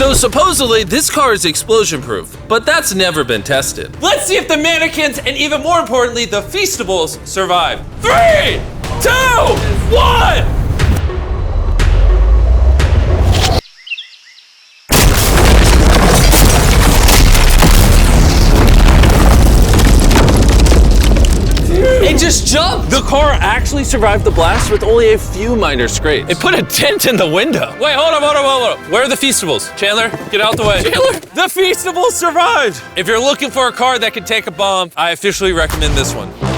So supposedly, this car is explosion-proof, but that's never been tested. Let's see if the mannequins, and even more importantly, the Feastables, survive. 3, 2, 1! It just jumped! The car actually survived the blast with only a few minor scrapes. It put a dent in the window. Wait, hold up. Where are the Feastables? Chandler, get out the way. Chandler, the Feastables survived! If you're looking for a car that can take a bomb, I officially recommend this one.